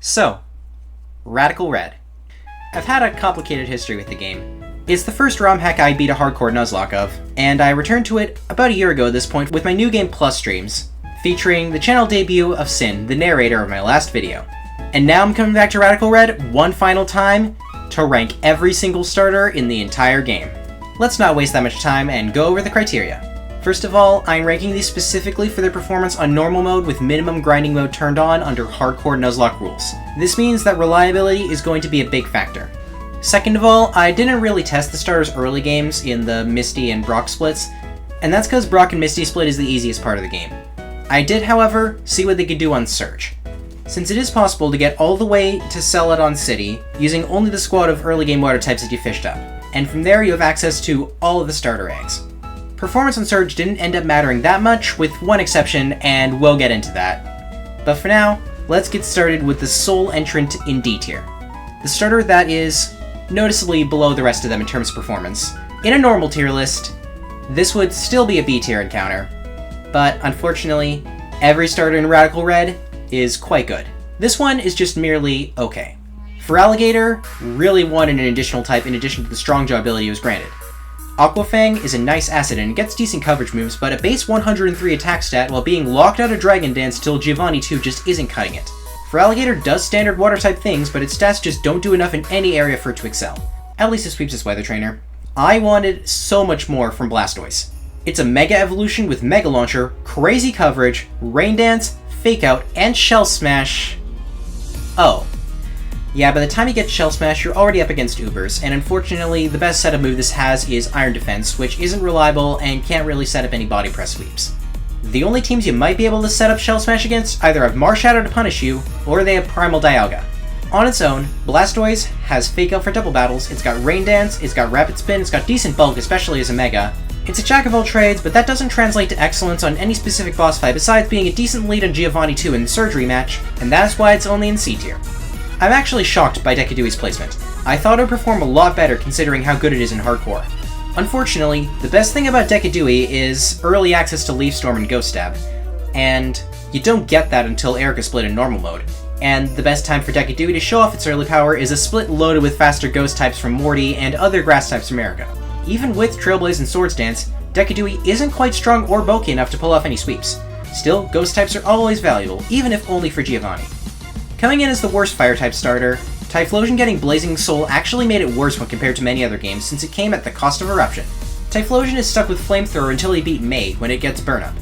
So, Radical Red. I've had a complicated history with the game. It's the first ROM hack I beat a hardcore Nuzlocke of, and I returned to it about a year ago at this point with my New Game Plus streams, featuring the channel debut of Sin, the narrator of my last video. And now I'm coming back to Radical Red one final time to rank every single starter in the entire game. Let's not waste that much time and go over the criteria. First of all, I'm ranking these specifically for their performance on normal mode with minimum grinding mode turned on under hardcore Nuzlocke rules. This means that reliability is going to be a big factor. Second of all, I didn't really test the starters' early games in the Misty and Brock splits, and that's because Brock and Misty split is the easiest part of the game. I did, however, see what they could do on Surge. Since it is possible to get all the way to Celadon City using only the squad of early game water types that you fished up, and from there you have access to all of the starter eggs. Performance on Surge didn't end up mattering that much, with one exception, and we'll get into that. But for now, let's get started with the sole entrant in D tier. The starter that is noticeably below the rest of them in terms of performance. In a normal tier list, this would still be a B tier encounter, but unfortunately, every starter in Radical Red is quite good. This one is just merely okay. Feraligatr really wanted an additional type in addition to the strong jaw ability it was granted. Aquafang is a nice asset and gets decent coverage moves, but a base 103 attack stat while being locked out of Dragon Dance till Giovanni 2 just isn't cutting it. Feraligatr does standard water type things, but its stats just don't do enough in any area for it to excel. At least it sweeps its weather trainer. I wanted so much more from Blastoise. It's a Mega Evolution with Mega Launcher, crazy coverage, Rain Dance, Fake Out, and Shell Smash. Oh. Yeah, by the time you get Shell Smash, you're already up against Ubers, and unfortunately, the best setup move this has is Iron Defense, which isn't reliable and can't really set up any body press sweeps. The only teams you might be able to set up Shell Smash against either have Marshadow to punish you, or they have Primal Dialga. On its own, Blastoise has Fake Out for double battles, it's got Rain Dance, it's got Rapid Spin, it's got decent bulk, especially as a Mega. It's a jack of all trades, but that doesn't translate to excellence on any specific boss fight besides being a decent lead on Giovanni 2 in the Surgery match, and that's why it's only in C tier. I'm actually shocked by Decadui's placement. I thought it would perform a lot better considering how good it is in hardcore. Unfortunately, the best thing about Decadui is early access to Leaf Storm and Ghost Stab, and you don't get that until Erica split in normal mode. And the best time for Decadui to show off its early power is a split loaded with faster ghost types from Morty and other grass types from Erica. Even with Trailblaze and Swords Dance, Decadui isn't quite strong or bulky enough to pull off any sweeps. Still, ghost types are always valuable, even if only for Giovanni. Coming in as the worst fire-type starter, Typhlosion getting Blazing Soul actually made it worse when compared to many other games since it came at the cost of Eruption. Typhlosion is stuck with Flamethrower until he beat May when it gets Burn Up.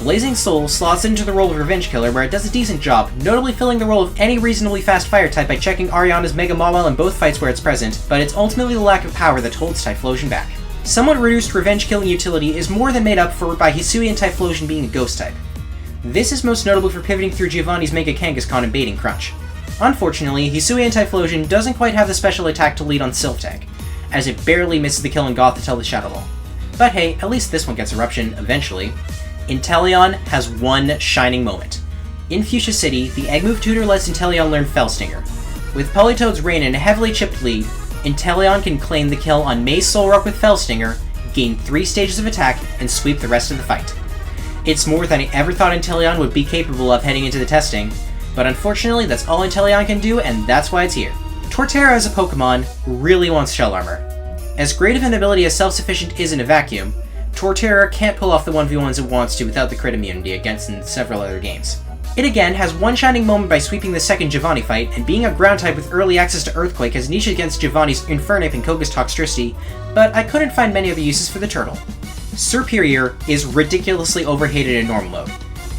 Blazing Soul slots into the role of Revenge Killer where it does a decent job, notably filling the role of any reasonably fast fire type by checking Ariana's Mega Mawile in both fights where it's present, but it's ultimately the lack of power that holds Typhlosion back. Somewhat reduced revenge killing utility is more than made up for by Hisui and Typhlosion being a ghost type. This is most notable for pivoting through Giovanni's Mega Kangaskhan and baiting Crunch. Unfortunately, Hisui and Typhlosion doesn't quite have the special attack to lead on Sylph Tag, as it barely misses the kill on Goth to tell the Shadow Ball. But hey, at least this one gets Eruption eventually. Inteleon has one shining moment. In Fuchsia City, the Egg Move Tutor lets Inteleon learn Fell Stinger. With Politoad's Rain in a heavily chipped lead, Inteleon can claim the kill on May's Soul Rock with Fell Stinger, gain 3 stages of attack, and sweep the rest of the fight. It's more than I ever thought Inteleon would be capable of heading into the testing, but unfortunately that's all Inteleon can do and that's why it's here. Torterra as a Pokemon really wants Shell Armor. As great of an ability as Self-Sufficient is in a vacuum, Torterra can't pull off the 1v1s it wants to without the crit immunity against in several other games. It again has one shining moment by sweeping the second Giovanni fight, and being a ground type with early access to Earthquake has niche against Giovanni's Infernape and Koga's Toxtricity, but I couldn't find many other uses for the turtle. Serperior is ridiculously overhated in normal mode.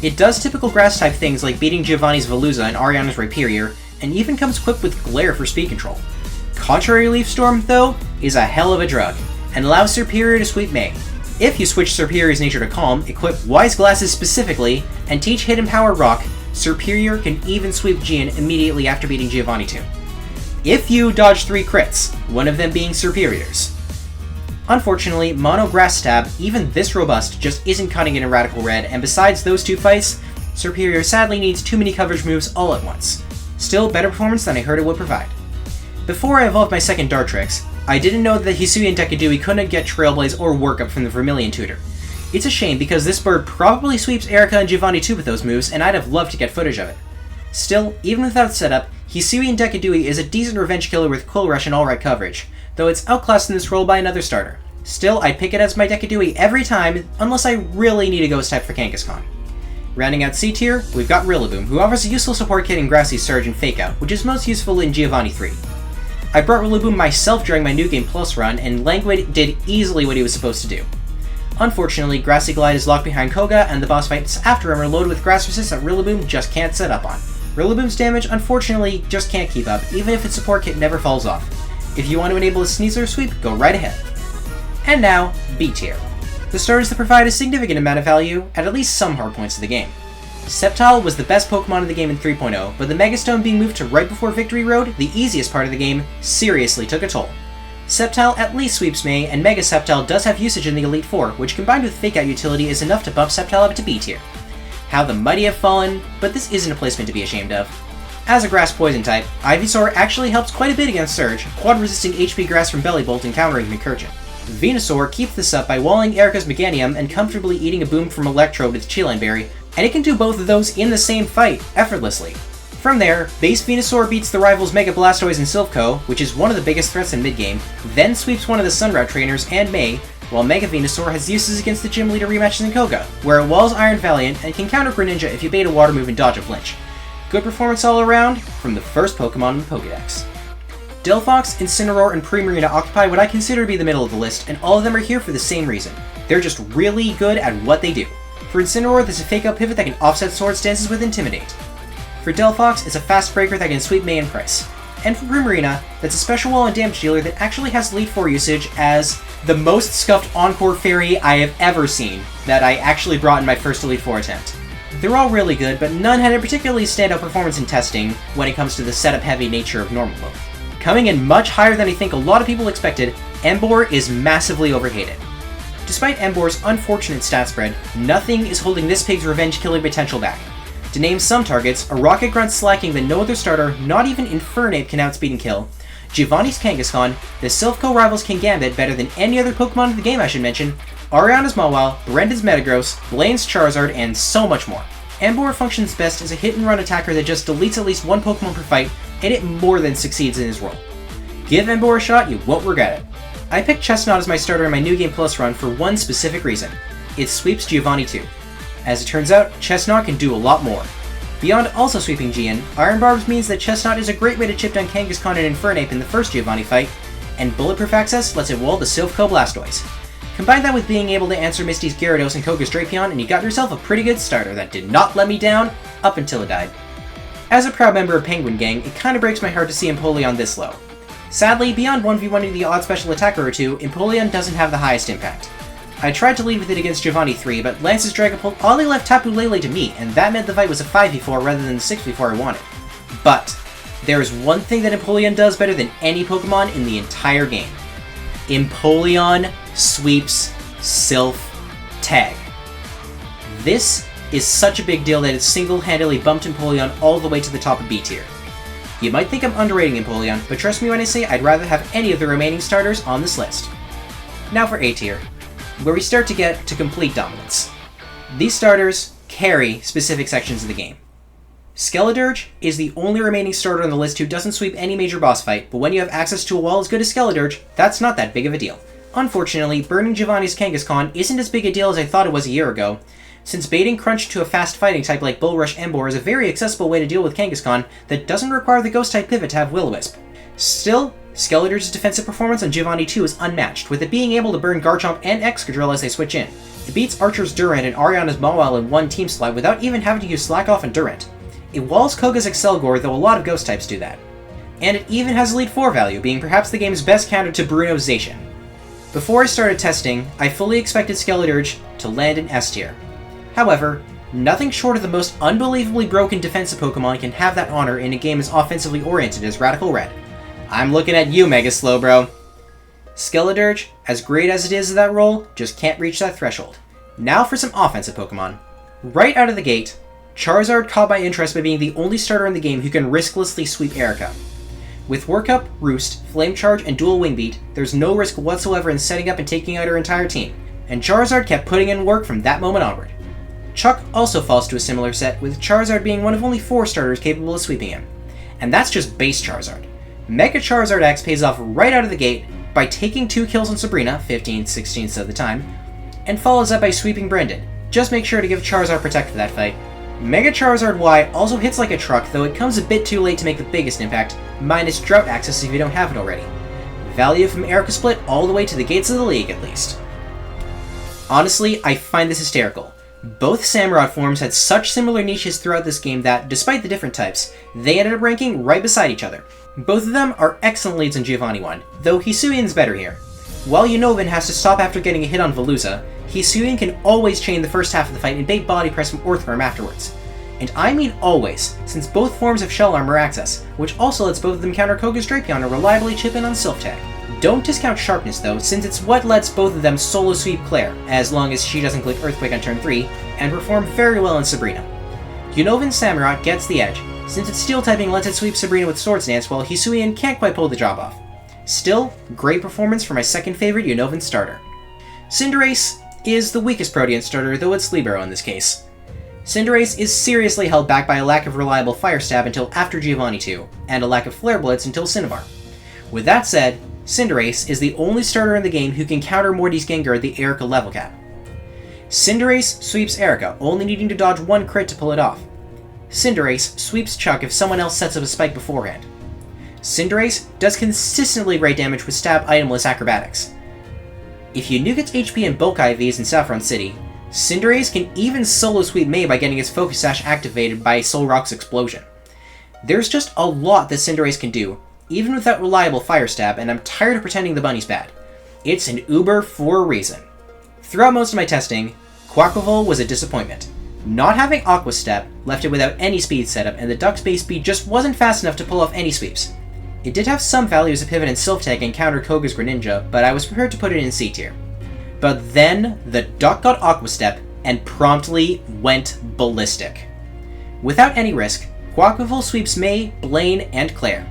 It does typical grass type things like beating Giovanni's Veluza and Ariana's Rhyperior, and even comes equipped with Glare for speed control. Contrary Leaf Storm, though, is a hell of a drug, and allows Serperior to sweep May. If you switch Serperior's nature to Calm, equip Wise Glasses specifically, and teach Hidden Power Rock, Serperior can even sweep Gian immediately after beating Giovanni 2. If you dodge 3 crits, one of them being Serperior's. Unfortunately, Mono Grass Stab, even this robust, just isn't cutting it in Radical Red, and besides those 2 fights, Serperior sadly needs too many coverage moves all at once. Still, better performance than I heard it would provide. Before I evolved my second Dartrix, I didn't know that Hisui and Decadui couldn't get Trailblaze or Work Up from the Vermilion Tutor. It's a shame because this bird probably sweeps Erica and Giovanni 2 with those moves, and I'd have loved to get footage of it. Still, even without setup, Hisui in Dekadui is a decent revenge killer with Quill Rush and alright coverage, though it's outclassed in this role by another starter. Still, I'd pick it as my Dekadui every time, unless I really need a ghost type for Kangaskhan. Rounding out C tier, we've got Rillaboom, who offers a useful support kit in Grassy Surge and Fake Out, which is most useful in Giovanni 3. I brought Rillaboom myself during my New Game Plus run, and Languid did easily what he was supposed to do. Unfortunately, Grassy Glide is locked behind Koga, and the boss fights after him are loaded with grass resist that Rillaboom just can't set up on. Rillaboom's damage, unfortunately, just can't keep up, even if its support kit never falls off. If you want to enable a Sneasler sweep, go right ahead. And now, B tier. The starters that provide a significant amount of value at least some hard points of the game. Sceptile was the best Pokemon in the game in 3.0, but the Mega Stone being moved to right before Victory Road, the easiest part of the game, seriously took a toll. Sceptile at least sweeps May, and Mega Sceptile does have usage in the Elite Four, which combined with Fake Out utility is enough to bump Sceptile up to B tier. How the mighty have fallen, but this isn't a placement to be ashamed of. As a Grass Poison type, Ivysaur actually helps quite a bit against Surge, quad-resisting HP Grass from Bellibolt and countering Recurgent. Venusaur keeps this up by walling Erica's Meganium and comfortably eating a boom from Electrode with Chiline Berry, and it can do both of those in the same fight, effortlessly. From there, base Venusaur beats the rivals Mega Blastoise and Silph.Co, which is one of the biggest threats in mid-game, then sweeps one of the Sunroute trainers and May, while Mega Venusaur has uses against the Gym Leader rematches in Koga, where it walls Iron Valiant and can counter Greninja if you bait a Water move and dodge a flinch. Good performance all around, from the first Pokemon in the Pokédex. Delphox, Incineroar, and Primarina occupy what I consider to be the middle of the list, and all of them are here for the same reason. They're just really good at what they do. For Incineroar, there's a Fake Out pivot that can offset Sword stances with Intimidate. For Delphox, it's a fast breaker that can sweep May and Price. And for Primarina, that's a special wall and damage dealer that actually has Elite Four usage as the most scuffed Encore Fairy I have ever seen that I actually brought in my first Elite Four attempt. They're all really good, but none had a particularly standout performance in testing when it comes to the setup-heavy nature of normal mode. Coming in much higher than I think a lot of people expected, Emboar is massively overhated. Despite Emboar's unfortunate stat spread, nothing is holding this pig's revenge-killing potential back. To name some targets, a Rocket Grunt slacking that no other starter, not even Infernape, can outspeed and kill, Giovanni's Kangaskhan, the Silph.Co rivals Kingambit better than any other Pokemon in the game I should mention, Ariana's Mawile, Brendan's Metagross, Blaine's Charizard, and so much more. Emboar functions best as a hit-and-run attacker that just deletes at least one Pokemon per fight, and it more than succeeds in his role. Give Emboar a shot, you won't regret it. I picked Chestnut as my starter in my New Game Plus run for one specific reason. It sweeps Giovanni too. As it turns out, Chestnut can do a lot more. Beyond also sweeping Gian, Iron Barbs means that Chestnut is a great way to chip down Kangaskhan and Infernape in the first Giovanni fight, and Bulletproof Access lets it wall the Silph.Co Blastoise. Combine that with being able to answer Misty's Gyarados and Koga's Drapion, and you got yourself a pretty good starter that did not let me down up until it died. As a proud member of Penguin Gang, it kinda breaks my heart to see Empoleon this low. Sadly, beyond 1v1ing the odd special attacker or two, Empoleon doesn't have the highest impact. I tried to lead with it against Giovanni 3, but Lance's Dragapult only left Tapu Lele to me, and that meant the fight was a 5v4 rather than the 6v4 I wanted. But, there is one thing that Empoleon does better than any Pokemon in the entire game. Empoleon sweeps Silph Tag. This is such a big deal that it single-handedly bumped Empoleon all the way to the top of B tier. You might think I'm underrating Empoleon, but trust me when I say I'd rather have any of the remaining starters on this list. Now for A tier, where we start to get to complete dominance. These starters carry specific sections of the game. Skeledirge is the only remaining starter on the list who doesn't sweep any major boss fight, but when you have access to a wall as good as Skeledirge, that's not that big of a deal. Unfortunately, burning Giovanni's Kangaskhan isn't as big a deal as I thought it was a year ago, since baiting Crunch to a fast fighting type like Bull Rush Emboar is a very accessible way to deal with Kangaskhan that doesn't require the Ghost type pivot to have Will-O-Wisp. Still, Skeledirge's defensive performance on Giovanni 2 is unmatched, with it being able to burn Garchomp and Excadrill as they switch in. It beats Archer's Durant and Ariana's Mawile in one team slide without even having to use Slack Off and Durant. It walls Koga's Excelgor, though a lot of Ghost types do that. And it even has Elite Four value, being perhaps the game's best counter to Bruno's Zacian. Before I started testing, I fully expected Skeledirge to land in S tier. However, nothing short of the most unbelievably broken defensive Pokemon can have that honor in a game as offensively oriented as Radical Red. I'm looking at you, Mega Slowbro. Skeledirge, as great as it is in that role, just can't reach that threshold. Now for some offensive Pokemon. Right out of the gate, Charizard caught my interest by being the only starter in the game who can risklessly sweep Erica. With Work Up, Roost, Flame Charge, and Dual Wing Beat, there's no risk whatsoever in setting up and taking out her entire team, and Charizard kept putting in work from that moment onward. Chuck also falls to a similar set, with Charizard being one of only 4 starters capable of sweeping him. and that's just base Charizard. Mega Charizard X pays off right out of the gate by taking 2 kills on Sabrina, 15/16 of the time, and follows up by sweeping Brendan. Just make sure to give Charizard Protect for that fight. Mega Charizard Y also hits like a truck, though it comes a bit too late to make the biggest impact, minus Drought Access if you don't have it already. Value from Erica Split all the way to the gates of the league, at least. Honestly, I find this hysterical. Both Samurott forms had such similar niches throughout this game that, despite the different types, they ended up ranking right beside each other. Both of them are excellent leads in Giovanni 1, though Hisuian's better here. While Unova has to stop after getting a hit on Veluza, Hisuian can always chain the first half of the fight and bait body press from Orthworm afterwards. And I mean always, since both forms have Shell Armor access, which also lets both of them counter Koga's Drapion or reliably chip in on Sylph Tag. Don't discount Sharpness though, since it's what lets both of them solo sweep Claire, as long as she doesn't click Earthquake on turn 3, and perform very well in Sabrina. Unovan Samurott gets the edge, since its Steel typing lets it sweep Sabrina with Swords Dance while Hisuian can't quite pull the job off. Still, great performance for my second favorite Unovan starter. Cinderace is the weakest Protean starter, though it's Libero in this case. Cinderace is seriously held back by a lack of reliable Fire Stab until after Giovanni 2, and a lack of Flare Blitz until Cinnabar. With that said, Cinderace is the only starter in the game who can counter Morty's Gengar at the Erica level cap. Cinderace sweeps Erica, only needing to dodge 1 crit to pull it off. Cinderace sweeps Chuck if someone else sets up a spike beforehand. Cinderace does consistently great damage with stab itemless acrobatics. If you nuke its HP in bulk IVs in Saffron City, Cinderace can even solo sweep May by getting its Focus Sash activated by Solrock's Explosion. There's just a lot that Cinderace can do, even without reliable Fire Stab, and I'm tired of pretending the bunny's bad. It's an Uber for a reason. Throughout most of my testing, Quaquaval was a disappointment. Not having Aqua Step left it without any speed setup, and the Duck's base speed just wasn't fast enough to pull off any sweeps. It did have some value as a pivot in Sylph Tag and counter Koga's Greninja, but I was prepared to put it in C tier. But then, the Duck got Aqua Step and promptly went ballistic. Without any risk, Quaquaval sweeps May, Blaine, and Claire.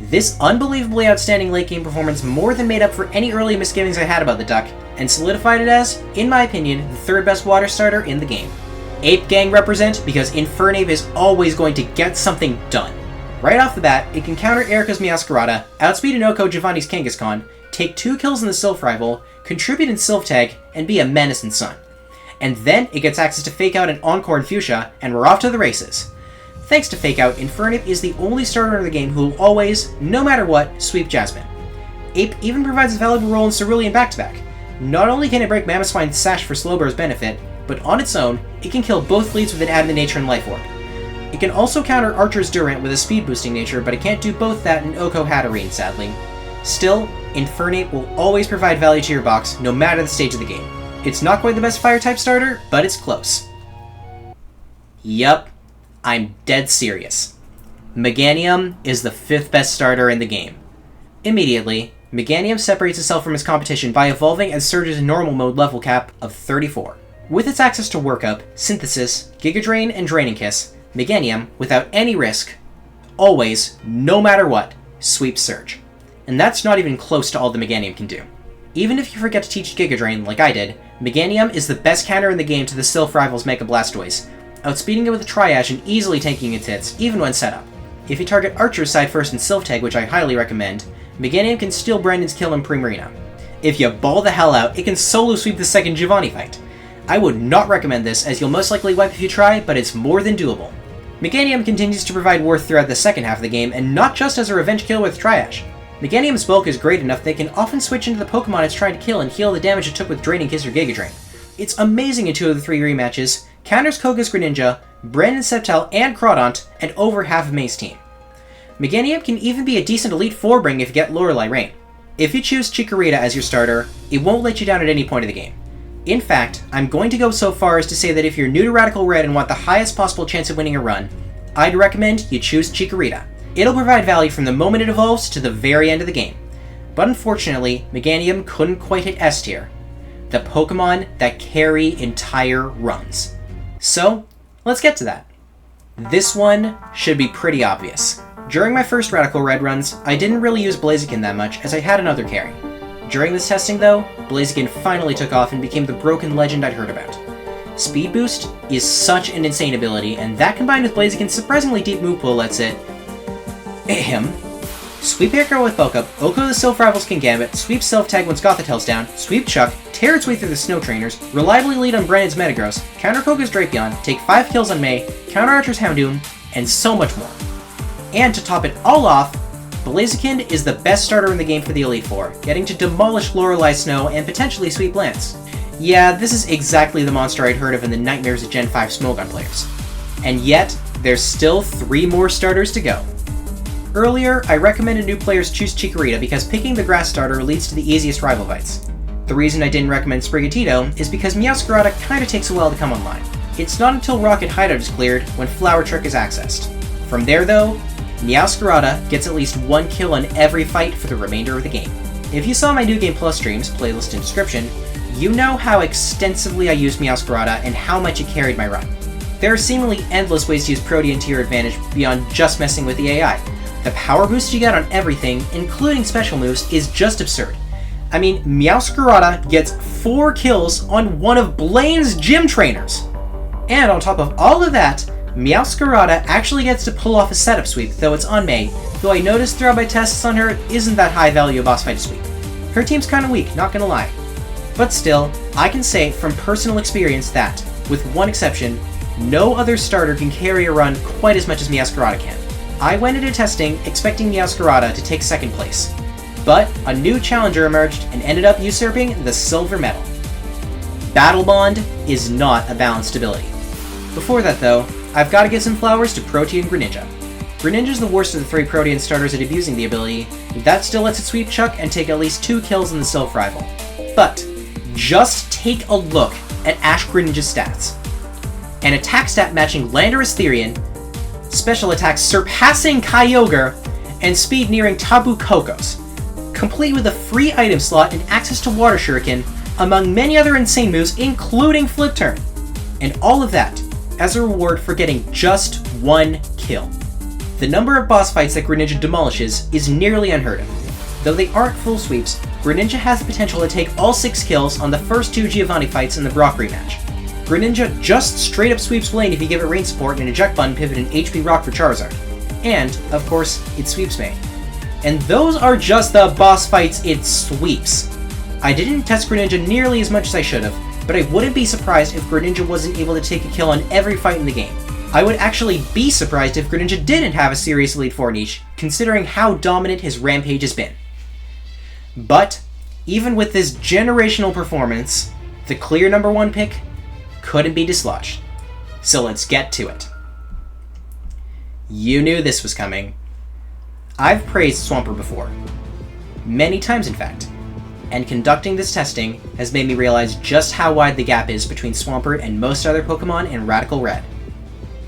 This unbelievably outstanding late game performance more than made up for any early misgivings I had about the Duck, and solidified it as, in my opinion, the third best water starter in the game. Ape Gang represent, because Infernape is always going to get something done. Right off the bat, it can counter Erica's Meowscarada, outspeed Inoko Giovanni's Kangaskhan, take 2 kills in the Sylph rival, contribute in Sylph Tag, and be a menace in Sun. And then it gets access to Fake Out and Encore in Fuchsia, and we're off to the races. Thanks to Fake Out, Infernape is the only starter in the game who will always, no matter what, sweep Jasmine. Ape even provides a valuable role in Cerulean back-to-back. Not only can it break Mamoswine's Sash for Slowbro's benefit, but on its own, it can kill both leads with an Adamant Nature and Life Orb. It can also counter Archer's Durant with a speed-boosting nature, but it can't do both that in Oko Hatterene, sadly. Still, Infernape will always provide value to your box, no matter the stage of the game. It's not quite the best Fire-type starter, but it's close. Yup, I'm dead serious. Meganium is the 5th best starter in the game. Immediately, Meganium separates itself from its competition by evolving at Surge's normal mode level cap of 34. With its access to Workup, Synthesis, Giga Drain, and Draining Kiss, Meganium, without any risk, always, no matter what, sweeps Surge. And that's not even close to all the Meganium can do. Even if you forget to teach Giga Drain, like I did, Meganium is the best counter in the game to the Sylph rival's Mega Blastoise, outspeeding it with a Triash and easily tanking its hits, even when set up. If you target Archer's side first in Sylph Tag, which I highly recommend, Meganium can steal Brandon's kill in Primarina. If you ball the hell out, it can solo sweep the second Giovanni fight. I would not recommend this, as you'll most likely wipe if you try, but it's more than doable. Meganium continues to provide worth throughout the second half of the game, and not just as a revenge kill with Triash. Meganium's bulk is great enough that it can often switch into the Pokemon it's trying to kill and heal the damage it took with Draining Kiss or Giga Drain. It's amazing in 2 of the 3 rematches, counters Koga's Greninja, Brandon's Sceptile, and Crawdaunt, and over half of May's team. Meganium can even be a decent Elite 4 bring if you get Lorelei Rain. If you choose Chikorita as your starter, it won't let you down at any point of the game. In fact, I'm going to go so far as to say that if you're new to Radical Red and want the highest possible chance of winning a run, I'd recommend you choose Chikorita. It'll provide value from the moment it evolves to the very end of the game. But unfortunately, Meganium couldn't quite hit S tier, the Pokemon that carry entire runs. So, let's get to that. This one should be pretty obvious. During my first Radical Red runs, I didn't really use Blaziken that much as I had another carry. During this testing though, Blaziken finally took off and became the broken legend I'd heard about. Speed Boost is such an insane ability, and that combined with Blaziken's surprisingly deep move pool lets it, Ahem. Sweep Aircraft with Bulk Up, Oko the Sylph Rivals can Gambit, Sweep Self-Tag once Gothitel's down, Sweep Chuck, tear its way through the Snow Trainers, reliably lead on Brennan's Metagross, counter Poke's Drapion, take 5 kills on May, counter Archer's Houndoom, and so much more. And to top it all off, Blaziken is the best starter in the game for the Elite Four, getting to demolish Lorelei Snow and potentially sweep Lance. Yeah, this is exactly the monster I'd heard of in the nightmares of Gen 5 Smogon players. And yet, there's still 3 more starters to go. Earlier, I recommended new players choose Chikorita because picking the grass starter leads to the easiest rival fights. The reason I didn't recommend Sprigatito is because Meowscarada kinda takes a while to come online. It's not until Rocket Hideout is cleared when Flower Trick is accessed. From there though, Meowscarada gets at least 1 kill on every fight for the remainder of the game. If you saw my New Game Plus streams, playlist in description, you know how extensively I used Meowscarada and how much it carried my run. There are seemingly endless ways to use Protean to your advantage beyond just messing with the AI. The power boost you get on everything, including special moves, is just absurd. I mean, Meowscarada gets 4 kills on one of Blaine's gym trainers! And on top of all of that, Meowscarada actually gets to pull off a setup sweep, though it's on May, though I noticed throughout my tests on her isn't that high value a boss fight to sweep. Her team's kinda weak, not gonna lie. But still, I can say from personal experience that, with one exception, no other starter can carry a run quite as much as Meowscarada can. I went into testing expecting Meowscarada to take 2nd place, but a new challenger emerged and ended up usurping the silver medal. Battle Bond is not a balanced ability. Before that though, I've got to give some flowers to Protean Greninja. Greninja's the worst of the 3 Protean starters at abusing the ability, that still lets it sweep Chuck and take at least 2 kills in the Sylph rival. But, just take a look at Ash Greninja's stats. An attack stat matching Landorus Therian, special attacks surpassing Kyogre, and speed nearing Tapu Kokos, complete with a free item slot and access to Water Shuriken, among many other insane moves including Flip Turn. And all of that as a reward for getting just 1 kill. The number of boss fights that Greninja demolishes is nearly unheard of. Though they aren't full sweeps, Greninja has the potential to take all 6 kills on the first 2 Giovanni fights in the Brock rematch. Greninja just straight up sweeps Lane if you give it rain support and eject button pivot and HP Rock for Charizard. And, of course, it sweeps May. And those are just the boss fights it sweeps. I didn't test Greninja nearly as much as I should have, but I wouldn't be surprised if Greninja wasn't able to take a kill on every fight in the game. I would actually be surprised if Greninja didn't have a serious Elite Four niche, considering how dominant his Rampage has been. But, even with this generational performance, the clear number 1 pick couldn't be dislodged. So let's get to it. You knew this was coming. I've praised Swampert before. Many times, in fact. And conducting this testing has made me realize just how wide the gap is between Swampert and most other Pokemon in Radical Red.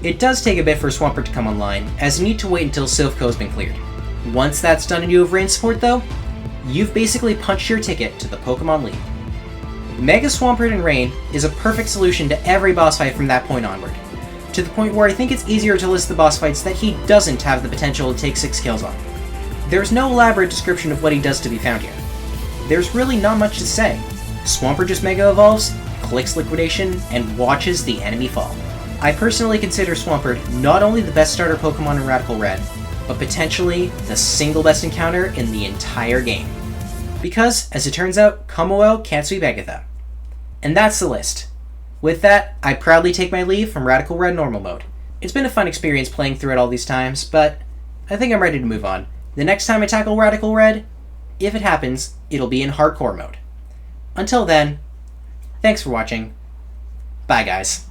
It does take a bit for Swampert to come online, as you need to wait until Silph has been cleared. Once that's done and you have rain support though, you've basically punched your ticket to the Pokemon League. Mega Swampert and Rain is a perfect solution to every boss fight from that point onward, to the point where I think it's easier to list the boss fights that he doesn't have the potential to take 6 kills on. There's no elaborate description of what he does to be found here. There's really not much to say. Swampert just Mega Evolves, clicks Liquidation, and watches the enemy fall. I personally consider Swampert not only the best starter Pokemon in Radical Red, but potentially the single best encounter in the entire game. Because, as it turns out, Kommo-o can't sweep Agatha. And that's the list. With that, I proudly take my leave from Radical Red Normal Mode. It's been a fun experience playing through it all these times, but I think I'm ready to move on. The next time I tackle Radical Red, if it happens, it'll be in Hardcore Mode. Until then, thanks for watching. Bye guys.